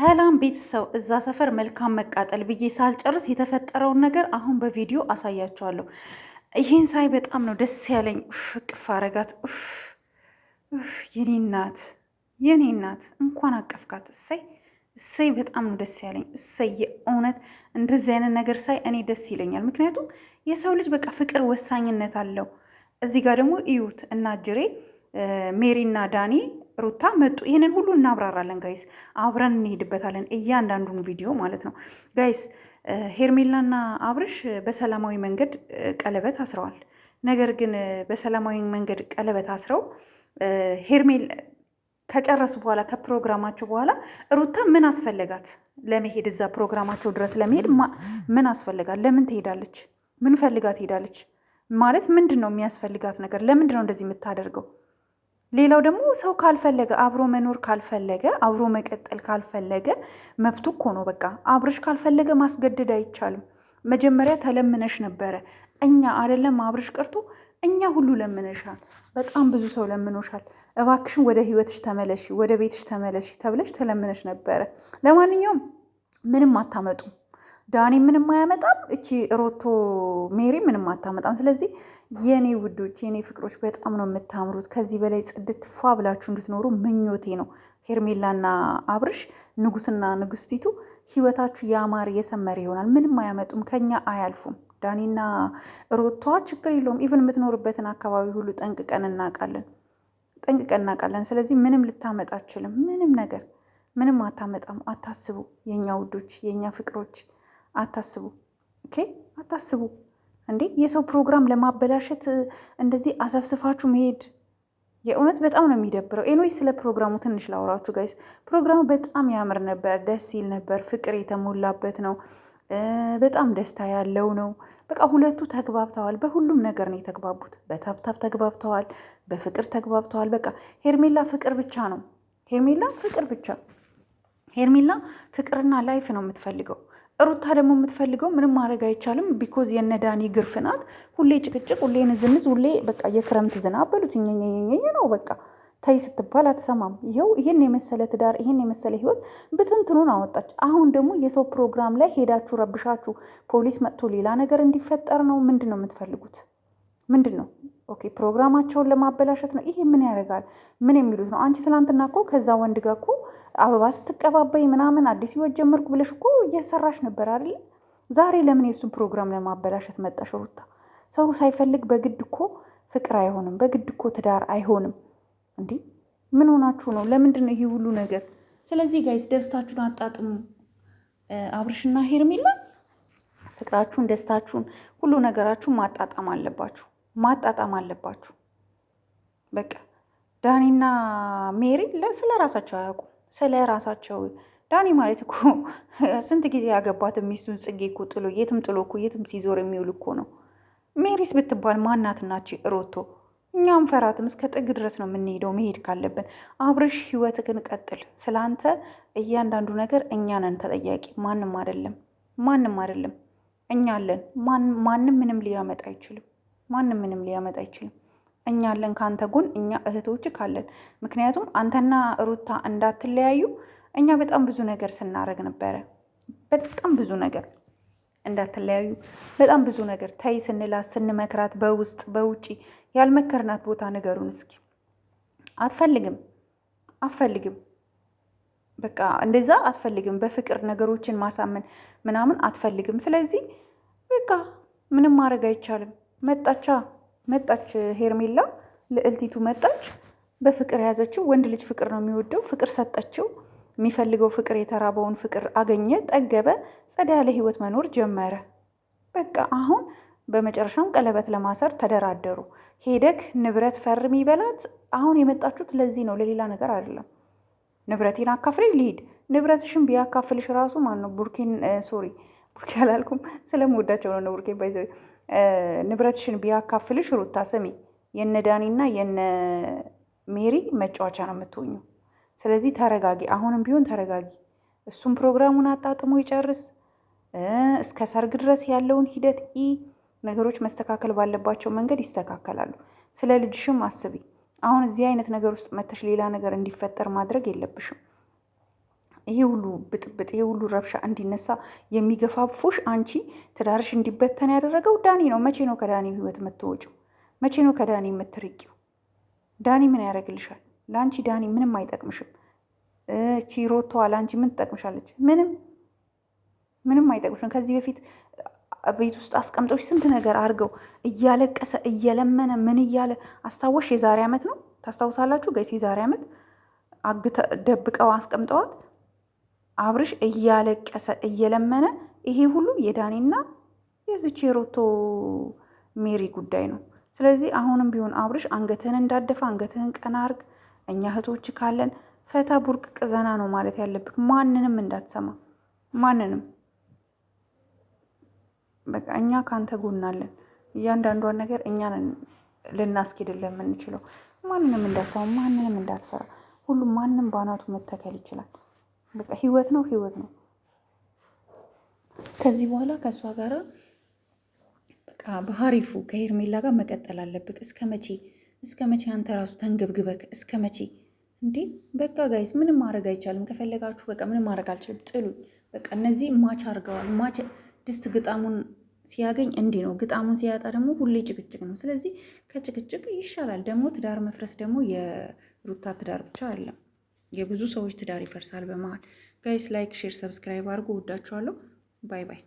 ሰላም ቤተሰብ፣ እዛ ሰፈር መልካም መቃጠል ብዬ ሳልጨርስ የተፈጠረውን ነገር አሁን በቪዲዮ አሳያችኋለሁ። ይህን ሳይ በጣም ነው ደስ ያለኝ። እቅፍ አረጋት። የኔ እናት የኔ እናት እንኳን አቀፍካት። እሰይ እሰይ፣ በጣም ነው ደስ ያለኝ። እሰይ የእውነት እንደዚህ አይነት ነገር ሳይ እኔ ደስ ይለኛል። ምክንያቱም የሰው ልጅ በቃ ፍቅር ወሳኝነት አለው። እዚህ ጋር ደግሞ እዩት እና ጅሬ ሜሪና ዳኒ ሩታ መጡ። ይህንን ሁሉ እናብራራለን ጋይስ፣ አብረን እንሄድበታለን እያንዳንዱን ቪዲዮ ማለት ነው ጋይስ። ሄርሜላና አብርሽ በሰላማዊ መንገድ ቀለበት አስረዋል። ነገር ግን በሰላማዊ መንገድ ቀለበት አስረው ሄርሜል ከጨረሱ በኋላ ከፕሮግራማቸው በኋላ ሩታ ምን አስፈለጋት ለመሄድ? እዛ ፕሮግራማቸው ድረስ ለመሄድ ምን አስፈለጋት? ለምን ትሄዳለች? ምን ፈልጋ ትሄዳለች? ማለት ምንድን ነው የሚያስፈልጋት ነገር? ለምንድን ነው እንደዚህ የምታደርገው? ሌላው ደግሞ ሰው ካልፈለገ አብሮ መኖር ካልፈለገ አብሮ መቀጠል ካልፈለገ መብቱ እኮ ነው። በቃ አብርሽ ካልፈለገ ማስገደድ አይቻልም። መጀመሪያ ተለምነሽ ነበረ። እኛ አይደለም አብርሽ ቀርቶ እኛ ሁሉ ለምነሻል። በጣም ብዙ ሰው ለምኖሻል። እባክሽን ወደ ህይወትሽ ተመለሺ፣ ወደ ቤትሽ ተመለሺ ተብለሽ ተለምነሽ ነበረ። ለማንኛውም ምንም አታመጡም። ዳኒ ምንም አያመጣም። እቺ ሮቶ ሜሪ ምንም አታመጣም። ስለዚህ የኔ ውዶች፣ የኔ ፍቅሮች በጣም ነው የምታምሩት። ከዚህ በላይ ጽድት ፏ ብላችሁ እንድትኖሩ ምኞቴ ነው። ሄርሜላና አብርሽ፣ ንጉስና ንግስቲቱ ህይወታችሁ ያማረ የሰመረ ይሆናል። ምንም አያመጡም፣ ከኛ አያልፉም። ዳኒና ሮቷ ችግር የለውም። ኢቨን የምትኖርበትን አካባቢ ሁሉ ጠንቅቀን እናውቃለን። ስለዚህ ምንም ልታመጣ አችልም። ምንም ነገር ምንም አታመጣም። አታስቡ የኛ ውዶች፣ የኛ ፍቅሮች አታስቡ። ኦኬ አታስቡ እንዴ! የሰው ፕሮግራም ለማበላሸት እንደዚህ አሰፍስፋችሁ መሄድ የእውነት በጣም ነው የሚደብረው። ኤንዌይ ስለ ፕሮግራሙ ትንሽ ላውራችሁ ጋይስ። ፕሮግራሙ በጣም ያምር ነበር፣ ደስ ይል ነበር። ፍቅር የተሞላበት ነው። በጣም ደስታ ያለው ነው። በቃ ሁለቱ ተግባብተዋል። በሁሉም ነገር ነው የተግባቡት። በታብታብ ተግባብተዋል፣ በፍቅር ተግባብተዋል። በቃ ሄርሜላ ፍቅር ብቻ ነው። ሄርሜላ ፍቅር ብቻ። ሄርሜላ ፍቅርና ላይፍ ነው የምትፈልገው። ሩታ ደግሞ የምትፈልገው ምንም ማድረግ አይቻልም። ቢኮዝ የነዳኒ ግርፍ ናት። ሁሌ ጭቅጭቅ፣ ሁሌ ንዝንዝ፣ ሁሌ በቃ የክረምት ዝናብ በሉት ኘኘኘኘ ነው። በቃ ተይ ስትባል አትሰማም። ይኸው ይህን የመሰለ ትዳር፣ ይህን የመሰለ ህይወት ብትንትኑን አወጣች። አሁን ደግሞ የሰው ፕሮግራም ላይ ሄዳችሁ ረብሻችሁ ፖሊስ መጥቶ ሌላ ነገር እንዲፈጠር ነው። ምንድን ነው የምትፈልጉት? ምንድን ነው? ኦኬ ፕሮግራማቸውን ለማበላሸት ነው። ይሄ ምን ያደርጋል? ምን የሚሉት ነው? አንቺ ትናንትና እኮ ከዛ ወንድ ጋር እኮ አበባ ስትቀባበይ ምናምን አዲስ ህይወት ጀመርኩ ብለሽ እኮ እየሰራሽ ነበር አይደለ? ዛሬ ለምን የእሱን ፕሮግራም ለማበላሸት መጣሽ ሩታ? ሰው ሳይፈልግ በግድ እኮ ፍቅር አይሆንም። በግድ እኮ ትዳር አይሆንም። እንዲህ ምን ሆናችሁ ነው? ለምንድን ነው ይሄ ሁሉ ነገር? ስለዚህ ጋይስ ደስታችሁን አጣጥሙ። አብርሽና ሄርሜላ ፍቅራችሁን፣ ደስታችሁን፣ ሁሉ ነገራችሁን ማጣጣም አለባችሁ። በቃ ዳኒና ሜሪ ስለ ራሳቸው አያውቁም። ስለ ራሳቸው ዳኒ ማለት እኮ ስንት ጊዜ ያገባት ሚስቱን ጽጌ እኮ የትም ጥሎ እኮ የትም ሲዞር የሚውል እኮ ነው። ሜሪስ ብትባል ማናትናች ሮቶ? እኛም ፈራትም እስከ ጥግ ድረስ ነው የምንሄደው መሄድ ካለብን። አብርሽ ህይወትህን ቀጥል። ስለአንተ እያንዳንዱ ነገር እኛ ነን ተጠያቂ፣ ማንም አይደለም። እኛ አለን። ማንም ምንም ሊያመጣ አይችልም። እኛ አለን ከአንተ ጎን፣ እኛ እህቶች ካለን። ምክንያቱም አንተና ሩታ እንዳትለያዩ እኛ በጣም ብዙ ነገር ስናረግ ነበረ። በጣም ብዙ ነገር እንዳትለያዩ፣ በጣም ብዙ ነገር ተይ ስንላት ስንመክራት፣ በውስጥ በውጪ ያልመከርናት ቦታ ንገሩን እስኪ። አትፈልግም። በቃ እንደዛ አትፈልግም። በፍቅር ነገሮችን ማሳመን ምናምን አትፈልግም። ስለዚህ በቃ ምንም ማድረግ አይቻልም። መጣች ሄርሜላ ልዕልቲቱ መጣች። በፍቅር ያዘችው። ወንድ ልጅ ፍቅር ነው የሚወደው። ፍቅር ሰጠችው። የሚፈልገው ፍቅር፣ የተራበውን ፍቅር አገኘ፣ ጠገበ፣ ጸዳ ያለ ህይወት መኖር ጀመረ። በቃ አሁን በመጨረሻም ቀለበት ለማሰር ተደራደሩ። ሄደክ ንብረት ፈርም ይበላት። አሁን የመጣችሁት ለዚህ ነው፣ ለሌላ ነገር አይደለም። ንብረቴን አካፍልኝ ልሂድ። ንብረትሽን ቢያካፍልሽ ራሱ ማን ነው ቡርኬ አላልኩም፣ ስለምወዳቸው ነው ቡርኬ ባይዘ። ንብረትሽን ቢያካፍልሽ ሩታ ስሚ፣ የነ ዳኒና የነ ሜሪ መጫወቻ ነው የምትሆኙ። ስለዚህ ተረጋጊ፣ አሁንም ቢሆን ተረጋጊ። እሱም ፕሮግራሙን አጣጥሞ ይጨርስ። እስከ ሰርግ ድረስ ያለውን ሂደት ነገሮች መስተካከል ባለባቸው መንገድ ይስተካከላሉ። ስለ ልጅሽም አስቢ። አሁን እዚህ አይነት ነገር ውስጥ መተሽ ሌላ ነገር እንዲፈጠር ማድረግ የለብሽም። ይሄ ሁሉ ብጥብጥ፣ ይሄ ሁሉ ረብሻ እንዲነሳ የሚገፋፉሽ አንቺ ትዳርሽ እንዲበተን ያደረገው ዳኒ ነው። መቼ ነው ከዳኒ ህይወት የምትወጪው? መቼ ነው ከዳኒ የምትርቂው? ዳኒ ምን ያደርግልሻል? ለአንቺ ዳኒ ምንም አይጠቅምሽም። ቺሮቷ ለአንቺ ምን ትጠቅምሻለች? ምንም አይጠቅምሽም። ከዚህ በፊት ቤት ውስጥ አስቀምጠዎች ስንት ነገር አድርገው እያለቀሰ እየለመነ ምን እያለ አስታወሽ? የዛሬ ዓመት ነው ታስታውሳላችሁ ጋይስ? የዛሬ ዓመት ደብቀው አስቀምጠዋት አብርሽ እያለቀሰ እየለመነ። ይሄ ሁሉ የዳኒና የዚች የሮቶ ሜሪ ጉዳይ ነው። ስለዚህ አሁንም ቢሆን አብርሽ አንገትህን እንዳደፋ አንገትህን ቀና አርግ። እኛ እህቶች ካለን ፈታ ቡርቅቅ ዘና ነው ማለት ያለብህ። ማንንም እንዳትሰማ ማንንም። በቃ እኛ ካንተ ጎን አለን። እያንዳንዷን ነገር እኛ ልናስኬድልህ የምንችለው። ማንንም እንዳትሰማ፣ ማንንም እንዳትፈራ። ሁሉም ማንም ባናቱ መተከል ይችላል። በቃ ህይወት ነው፣ ህይወት ነው። ከዚህ በኋላ ከእሷ ጋር በቃ በሀሪፉ ከሄርሜላ ጋር መቀጠል አለብህ። እስከ መቼ አንተ ራሱ ተንገብግበክ እስከ መቼ እንዴ? በቃ ጋይስ ምንም ማድረግ አይቻልም። ከፈለጋችሁ በቃ ምንም ማድረግ አልችልም፣ ጥሉኝ። በቃ እነዚህ ማች አድርገዋል። ማች ድስት ግጣሙን ሲያገኝ እንዲህ ነው፣ ግጣሙን ሲያጣ ደግሞ ሁሌ ጭቅጭቅ ነው። ስለዚህ ከጭቅጭቅ ይሻላል። ደግሞ ትዳር መፍረስ ደግሞ የሩታ ትዳር ብቻ አይደለም፣ የብዙ ሰዎች ትዳር ይፈርሳል በመሀል። ጋይስ ላይክ፣ ሼር፣ ሰብስክራይብ አድርጎ ወዳችኋለሁ። ባይ ባይ።